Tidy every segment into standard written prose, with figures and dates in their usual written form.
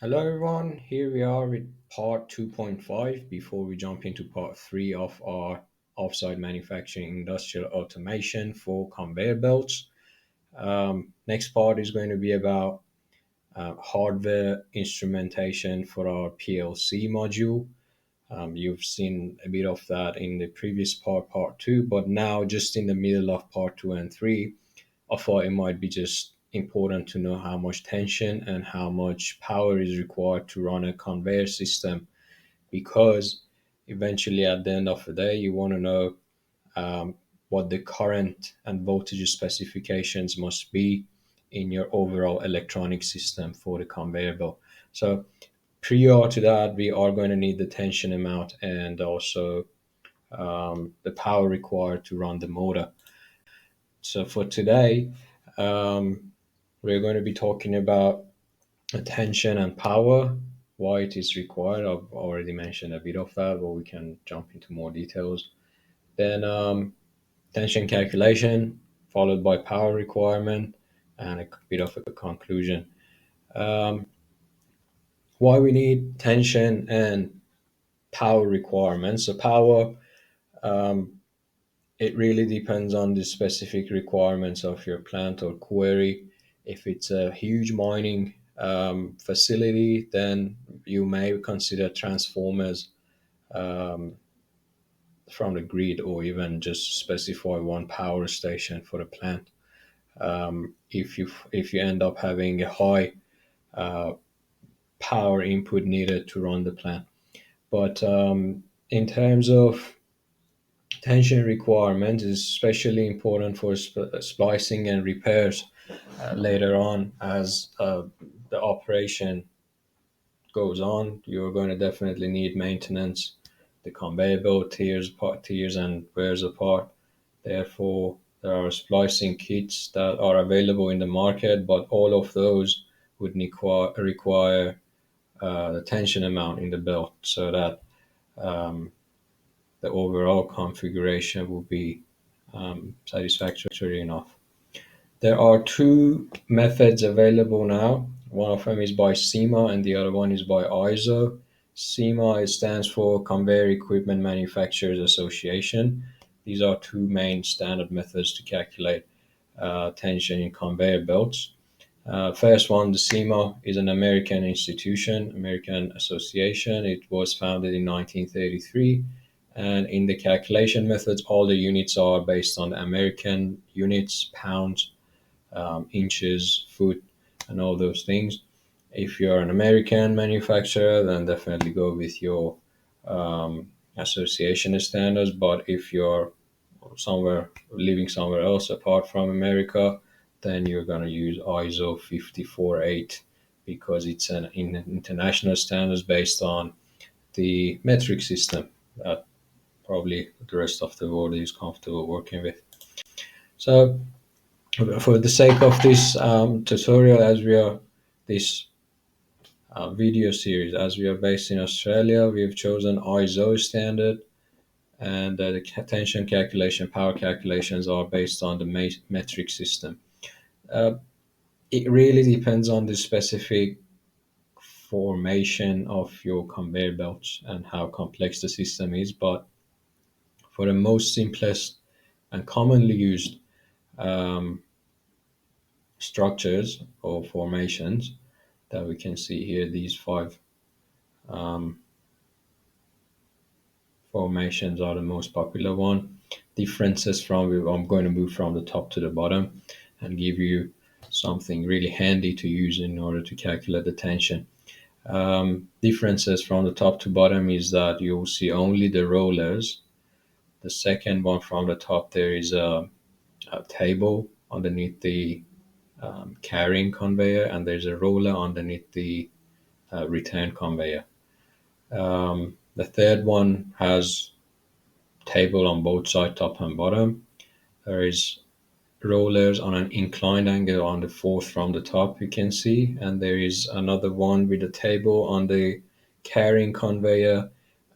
Hello, everyone. Here we are with part 2.5 before we jump into part 3 of our offsite manufacturing industrial automation for conveyor belts. Next part is going to be about hardware instrumentation for our PLC module. You've seen a bit of that in the previous part 2, but now just in the middle of part 2 and 3, I thought it might be just important to know how much tension and how much power is required to run a conveyor system because eventually at the end of the day you want to know um, what the current and voltage specifications must be in your overall electronic system for the conveyor belt. So prior to that, we are going to need the tension amount and also the power required to run the motor. So for today, um, we're going to be talking about attention and power, why it is required. I've already mentioned a bit of that, but we can jump into more details. Then tension calculation, followed by power requirement, and a bit of a conclusion. Um, why we need tension and power requirements. So power, um, it really depends on the specific requirements of your plant or quarry. If it's a huge mining facility, then you may consider transformers um, from the grid or even just specify one power station for the plant. If you end up having a high uh, power input needed to run the plant, but in terms of tension requirements is especially important for splicing and repairs later on as the operation goes on. You're going to definitely need maintenance. The conveyor belt tears and wears apart. Therefore, there are splicing kits that are available in the market, but all of those would require the tension amount in the belt so that um, the overall configuration will be satisfactory enough. There are two methods available now. One of them is by SEMA and the other one is by ISO. SEMA stands for Conveyor Equipment Manufacturers Association. These are two main standard methods to calculate tension in conveyor belts. First one, the SEMA, is an American institution, American association. It was founded in 1933, and in the calculation methods, all the units are based on American units, pounds, inches, foot, and all those things. If you're an American manufacturer, then definitely go with your association standards. But if you're somewhere living somewhere else apart from America, then you're going to use ISO 548 because it's an international standards based on the metric system that probably the rest of the world is comfortable working with. So, for the sake of this tutorial, as we are this video series, as we are based in Australia, we have chosen ISO standard, and the tension calculation, power calculations are based on the metric system. Uh, it really depends on the specific formation of your conveyor belts and how complex the system is. But for the most simplest and commonly used um, structures or formations that we can see here, these five um, formations are the most popular one. Differences from, I'm going to move from the top to the bottom and give you something really handy to use in order to calculate the tension. Differences from the top to bottom is that you'll see only the rollers. The second one from the top, there is a table underneath the carrying conveyor, and there's a roller underneath the return conveyor. The third one has table on both sides, top and bottom. There is rollers on an inclined angle on the fourth from the top, you can see, and there is another one with a table on the carrying conveyor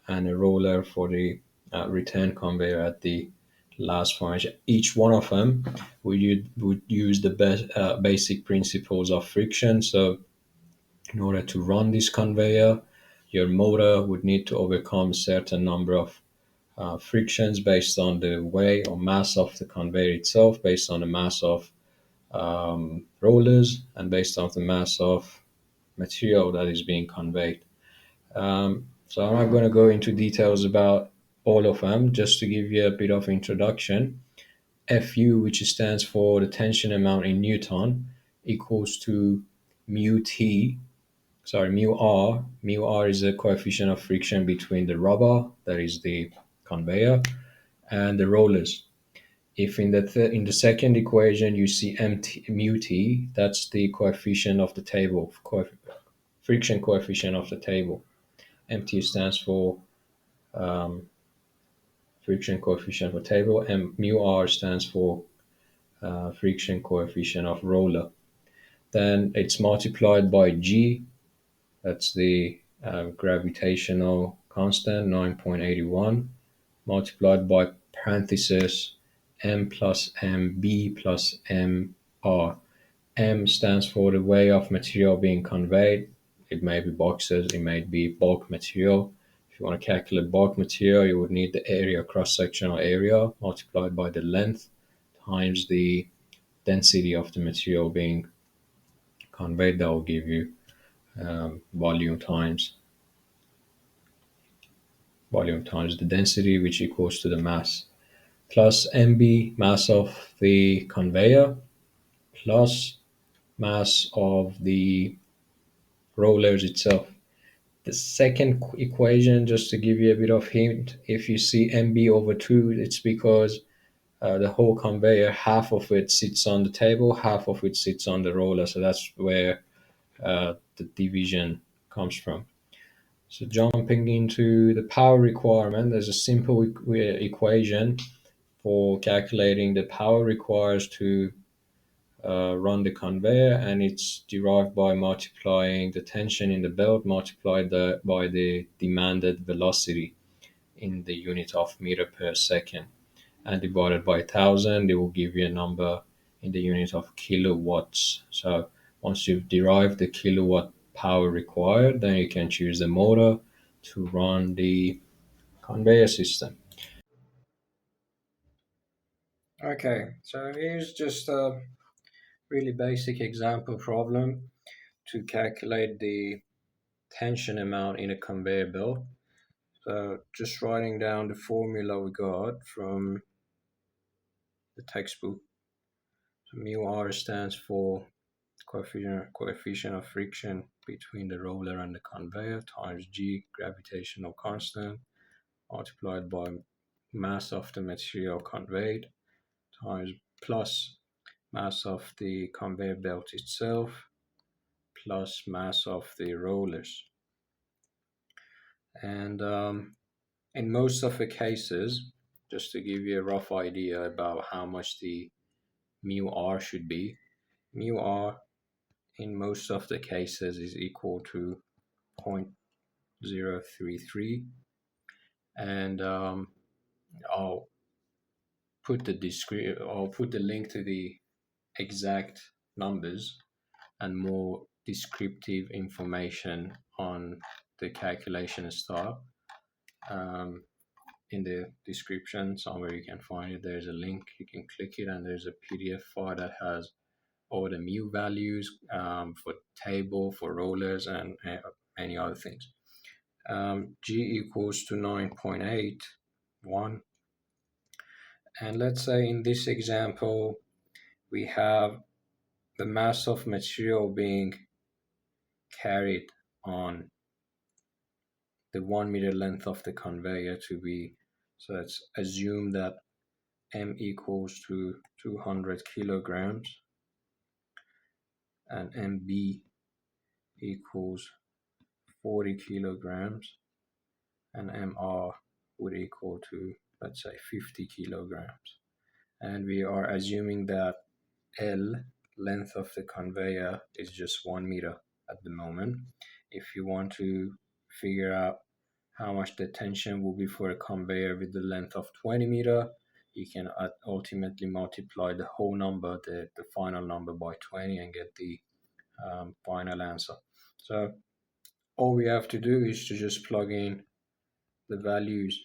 and a roller for the return conveyor at the last formation. Each one of them would use the basic principles of friction. So In order to run this conveyor, your motor would need to overcome a certain number of frictions based on the weight or mass of the conveyor itself, based on the mass of rollers, and based on the mass of material that is being conveyed. So I'm not going to go into details about all of them, just to give you a bit of introduction. Fu, which stands for the tension amount in Newton, equals to mu T, sorry, mu R. Mu R is the coefficient of friction between the rubber, that is the conveyor, and the rollers. If in the second equation you see mu T, that's the coefficient of the table, friction coefficient of the table. MT stands for um, friction coefficient for table, and mu R stands for friction coefficient of roller. Then it's multiplied by G, that's the gravitational constant, 9.81, multiplied by parenthesis M plus MB plus MR. M stands for the way of material being conveyed. It may be boxes, it may be bulk material. If you want to calculate bulk material, you would need the area, cross-sectional area, multiplied by the length times the density of the material being conveyed. That will give you volume times the density, which equals to the mass, plus mb, mass of the conveyor, plus mass of the rollers itself. The second equation, just to give you a bit of hint, if you see mb over 2, it's because the whole conveyor, half of it sits on the table, half of it sits on the roller. So that's where the division comes from. So jumping into the power requirement, there's a simple equation for calculating the power required to run the conveyor, and it's derived by multiplying the tension in the belt multiplied by the demanded velocity in the unit of meter per second, and divided by 1000, it will give you a number in the unit of kilowatts. So once you've derived the kilowatt power required, then you can choose the motor to run the conveyor system. Okay, so here's just a really basic example problem to calculate the tension amount in a conveyor belt. So just writing down the formula we got from the textbook. So mu r stands for coefficient of friction between the roller and the conveyor times g, gravitational constant, multiplied by mass of the material conveyed times plus mass of the conveyor belt itself plus mass of the rollers. And in most of the cases, just to give you a rough idea about how much the mu r should be, mu r in most of the cases is equal to 0.033, and I'll I'll put the link to the exact numbers and more descriptive information on the calculation style um, in the description. Somewhere you can find it. There's a link, you can click it, and there's a PDF file that has all the mu values for table, for rollers, and many other things. G equals to 9.81, and let's say in this example we have the mass of material being carried on the 1 meter length of the conveyor to be, so let's assume that m equals to 200 kilograms and mb equals 40 kilograms and mr would equal to, let's say, 50 kilograms. And we are assuming that L, length of the conveyor, is just 1 meter at the moment. If you want to figure out how much the tension will be for a conveyor with the length of 20 meter, you can ultimately multiply the whole number, the final number, by 20 and get the final answer. So all we have to do is to just plug in the values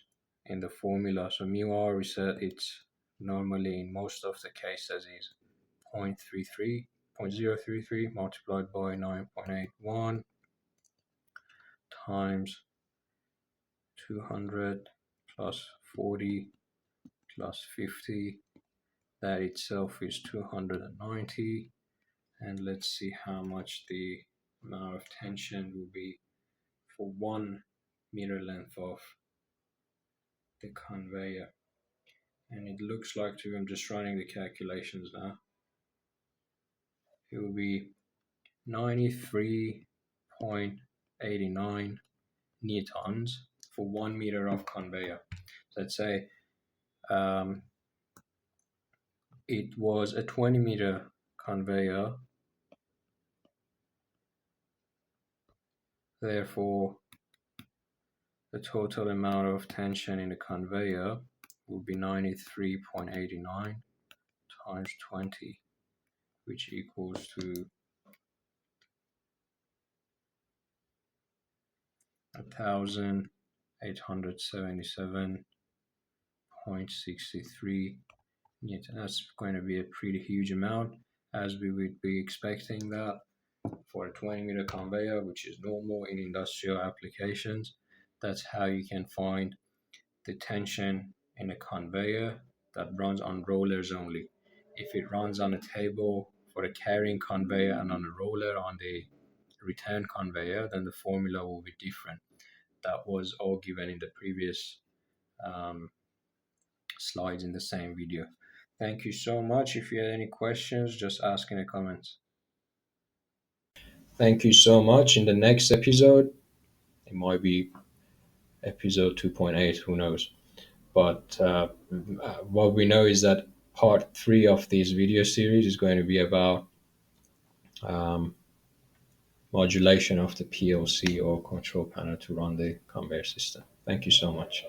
in the formula. So mu r, we said it's normally in most of the cases is 0.33, 0.033 multiplied by 9.81 times 200 plus 40 plus 50. That itself is 290. And let's see how much the amount of tension will be for 1 meter length of the conveyor. And it looks like I'm just running the calculations now. It will be 93.89 newtons for 1 meter of conveyor. So let's say um, it was a 20-meter conveyor, therefore the total amount of tension in the conveyor will be 93.89 times 20, which equals to 1,877.63 Newton. That's going to be a pretty huge amount, as we would be expecting that for a 20-meter conveyor, which is normal in industrial applications. That's how you can find the tension in a conveyor that runs on rollers only. If it runs on a table for a carrying conveyor and on a roller on the return conveyor, then the formula will be different. That was all given in the previous um, slides in the same video. Thank you so much. If you had any questions, just ask in the comments. Thank you so much. In the next episode, it might be episode 2.8, who knows? But what we know is that part 3 of this video series is going to be about um, modulation of the PLC or control panel to run the conveyor system. Thank you so much.